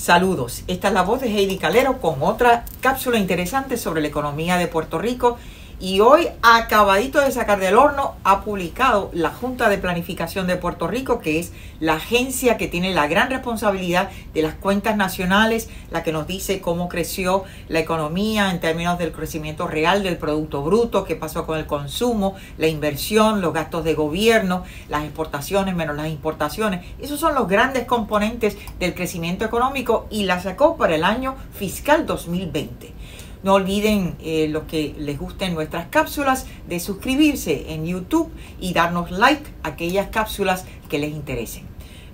Saludos, esta es la voz de Heidi Calero con otra cápsula interesante sobre la economía de Puerto Rico. Y hoy, acabadito de sacar del horno, ha publicado la Junta de Planificación de Puerto Rico, que es la agencia que tiene la gran responsabilidad de las cuentas nacionales, la que nos dice cómo creció la economía en términos del crecimiento real del Producto Bruto, qué pasó con el consumo, la inversión, los gastos de gobierno, las exportaciones menos las importaciones. Esos son los grandes componentes del crecimiento económico y la sacó para el año fiscal 2020. No olviden, los que les gusten nuestras cápsulas, de suscribirse en YouTube y darnos like a aquellas cápsulas que les interesen.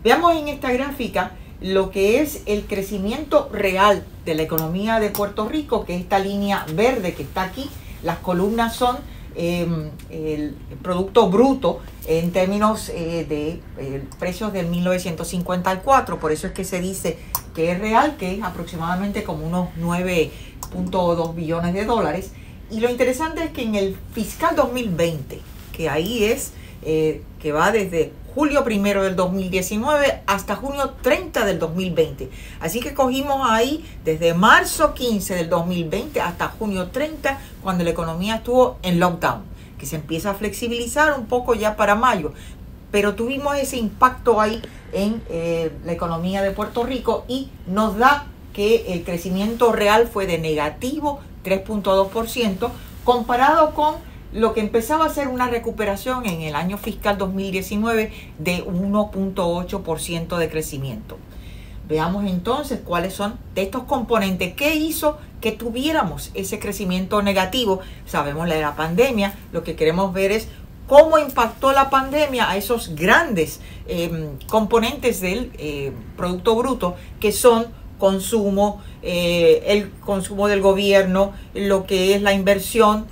Veamos en esta gráfica lo que es el crecimiento real de la economía de Puerto Rico, que es esta línea verde que está aquí. Las columnas son el Producto Bruto en términos de precios del 1954. Por eso es que se dice que es real, que es aproximadamente como unos 9.2 billones de dólares. Y lo interesante es que en el fiscal 2020, que ahí es que va desde julio 1 del 2019 hasta junio 30 del 2020. Así que cogimos ahí desde marzo 15 del 2020 hasta junio 30, cuando la economía estuvo en lockdown, que se empieza a flexibilizar un poco ya para mayo. Pero tuvimos ese impacto ahí en la economía de Puerto Rico y nos da que el crecimiento real fue de negativo 3.2%, comparado con lo que empezaba a ser una recuperación en el año fiscal 2019 de 1.8% de crecimiento. Veamos entonces cuáles son de estos componentes. ¿Qué hizo que tuviéramos ese crecimiento negativo? Sabemos la pandemia. Lo que queremos ver es cómo impactó la pandemia a esos grandes componentes del Producto Bruto, que son consumo, el consumo del gobierno, lo que es la inversión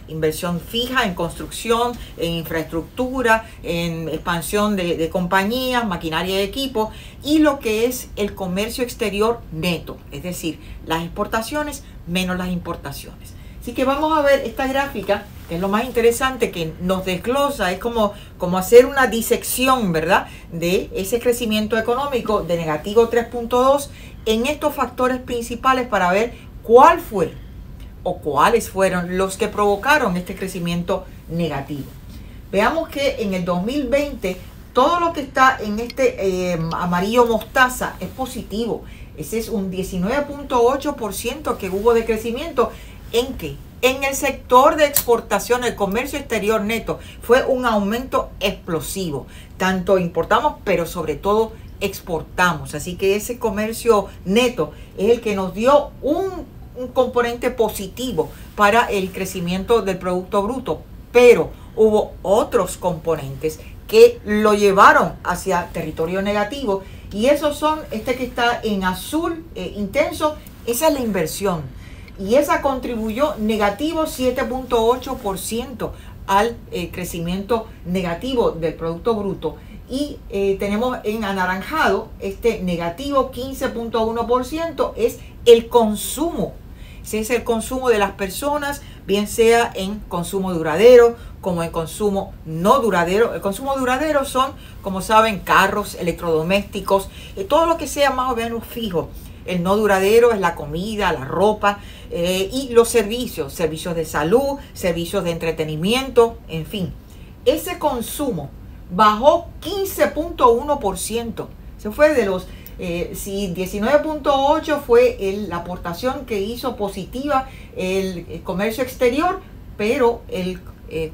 fija en construcción, en infraestructura, en expansión de compañías, maquinaria y equipo, y lo que es el comercio exterior neto, es decir, las exportaciones menos las importaciones. Así que vamos a ver esta gráfica, que es lo más interesante, que nos desglosa, es como hacer una disección, ¿verdad?, de ese crecimiento económico de negativo 3.2 en estos factores principales para ver cuál fue o cuáles fueron los que provocaron este crecimiento negativo. Veamos que en el 2020 todo lo que está en este amarillo mostaza es positivo. Ese es un 19.8% que hubo de crecimiento. ¿En qué? En el sector de exportación, el comercio exterior neto, fue un aumento explosivo. Tanto importamos, pero sobre todo exportamos. Así que ese comercio neto es el que nos dio un componente positivo para el crecimiento del Producto Bruto. Pero hubo otros componentes que lo llevaron hacia territorio negativo. Y esos son, este que está en azul intenso, esa es la inversión. Y esa contribuyó negativo 7.8% al crecimiento negativo del Producto Bruto. Y tenemos en anaranjado este negativo 15.1% es el consumo. Ese es el consumo de las personas, bien sea en consumo duradero como en consumo no duradero. El consumo duradero son, como saben, carros, electrodomésticos, todo lo que sea más o menos fijo. El no duradero es la comida, la ropa y los servicios de salud, servicios de entretenimiento, en fin. Ese consumo bajó 15.1%. Se fue de los, si 19.8 fue la aportación que hizo positiva el comercio exterior, pero el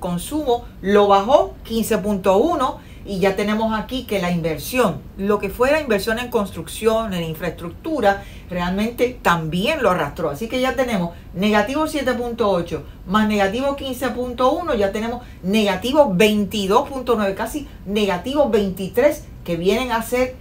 consumo lo bajó 15.1%. Y ya tenemos aquí que la inversión, lo que fuera inversión en construcción, en infraestructura, realmente también lo arrastró. Así que ya tenemos negativo 7.8 más negativo 15.1, ya tenemos negativo 22.9, casi negativo 23, que vienen a ser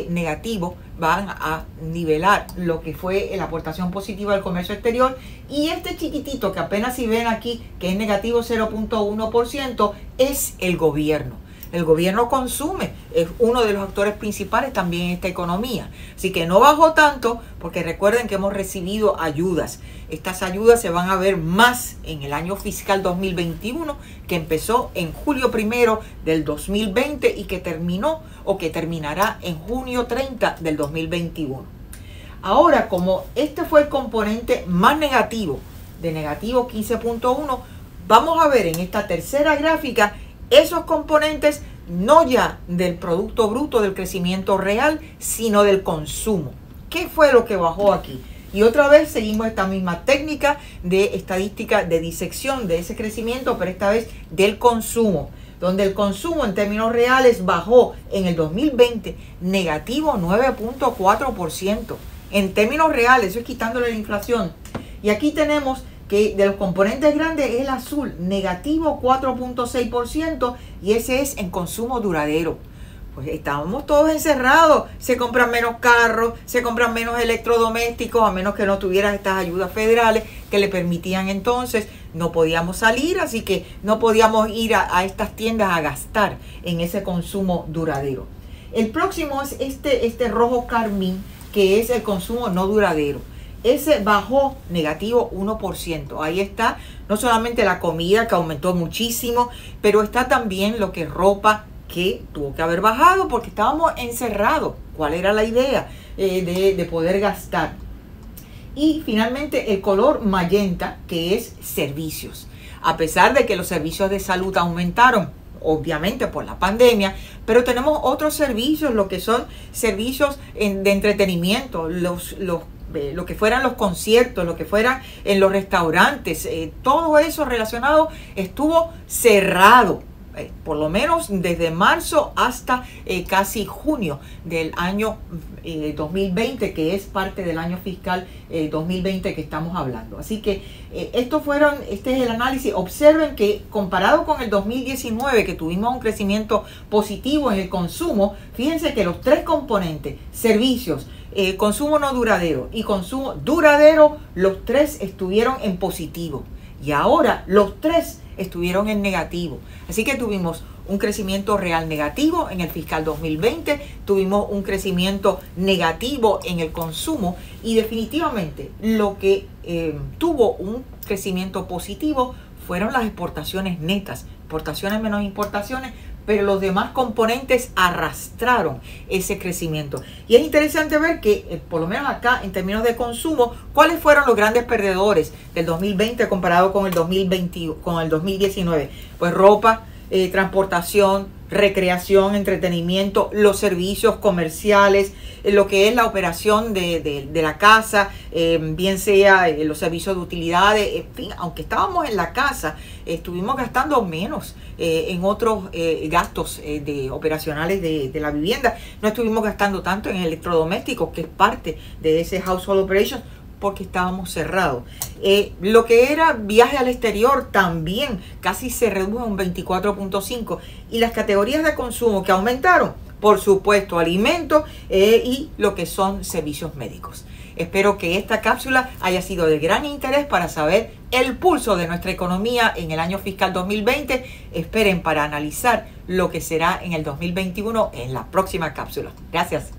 negativos, van a nivelar lo que fue la aportación positiva del comercio exterior. Y este chiquitito que apenas si ven aquí, que es negativo 0.1%, es el gobierno. El gobierno consume, es uno de los actores principales también en esta economía. Así que no bajó tanto, porque recuerden que hemos recibido ayudas. Estas ayudas se van a ver más en el año fiscal 2021, que empezó en julio 1 del 2020 y que terminó o que terminará en junio 30 del 2021. Ahora, como este fue el componente más negativo, de negativo 15.1, vamos a ver en esta tercera gráfica esos componentes no ya del Producto Bruto, del crecimiento real, sino del consumo. ¿Qué fue lo que bajó aquí? Y otra vez seguimos esta misma técnica de estadística de disección de ese crecimiento, pero esta vez del consumo, donde el consumo en términos reales bajó en el 2020 negativo 9.4%. En términos reales, eso es quitándole la inflación. Y aquí tenemos que de los componentes grandes es el azul, negativo 4.6%, y ese es en consumo duradero. Pues estábamos todos encerrados, se compran menos carros, se compran menos electrodomésticos, a menos que no tuvieras estas ayudas federales que le permitían entonces, no podíamos salir, así que no podíamos ir a estas tiendas a gastar en ese consumo duradero. El próximo es este rojo carmín, que es el consumo no duradero. Ese bajó negativo 1%. Ahí está no solamente la comida, que aumentó muchísimo, pero está también lo que es ropa, que tuvo que haber bajado porque estábamos encerrados. ¿Cuál era la idea de poder gastar? Y finalmente el color magenta, que es servicios. A pesar de que los servicios de salud aumentaron, obviamente por la pandemia, pero tenemos otros servicios, lo que son servicios de entretenimiento, lo que fueran los conciertos, lo que fueran en los restaurantes, todo eso relacionado estuvo cerrado, por lo menos desde marzo hasta casi junio del año 2020, que es parte del año fiscal 2020 que estamos hablando. Así que este es el análisis. Observen que comparado con el 2019, que tuvimos un crecimiento positivo en el consumo, fíjense que los tres componentes, servicios, consumo no duradero y consumo duradero, los tres estuvieron en positivo. Y ahora los tres estuvieron en negativo. Así que tuvimos un crecimiento real negativo en el fiscal 2020, tuvimos un crecimiento negativo en el consumo, y definitivamente lo que tuvo un crecimiento positivo fueron las exportaciones netas, exportaciones menos importaciones, pero los demás componentes arrastraron ese crecimiento. Y es interesante ver que, por lo menos acá, en términos de consumo, ¿cuáles fueron los grandes perdedores del 2020 comparado con el 2020, con el 2019? Pues ropa, transportación, recreación, entretenimiento, los servicios comerciales, lo que es la operación de la casa, bien sea los servicios de utilidades, en fin, aunque estábamos en la casa, estuvimos gastando menos en otros gastos operacionales de la vivienda. No estuvimos gastando tanto en electrodomésticos, que es parte de ese household operations, porque estábamos cerrados. Lo que era viaje al exterior también casi se redujo un 24.5%. Y las categorías de consumo que aumentaron, por supuesto, alimentos y lo que son servicios médicos. Espero que esta cápsula haya sido de gran interés para saber el pulso de nuestra economía en el año fiscal 2020. Esperen para analizar lo que será en el 2021 en la próxima cápsula. Gracias.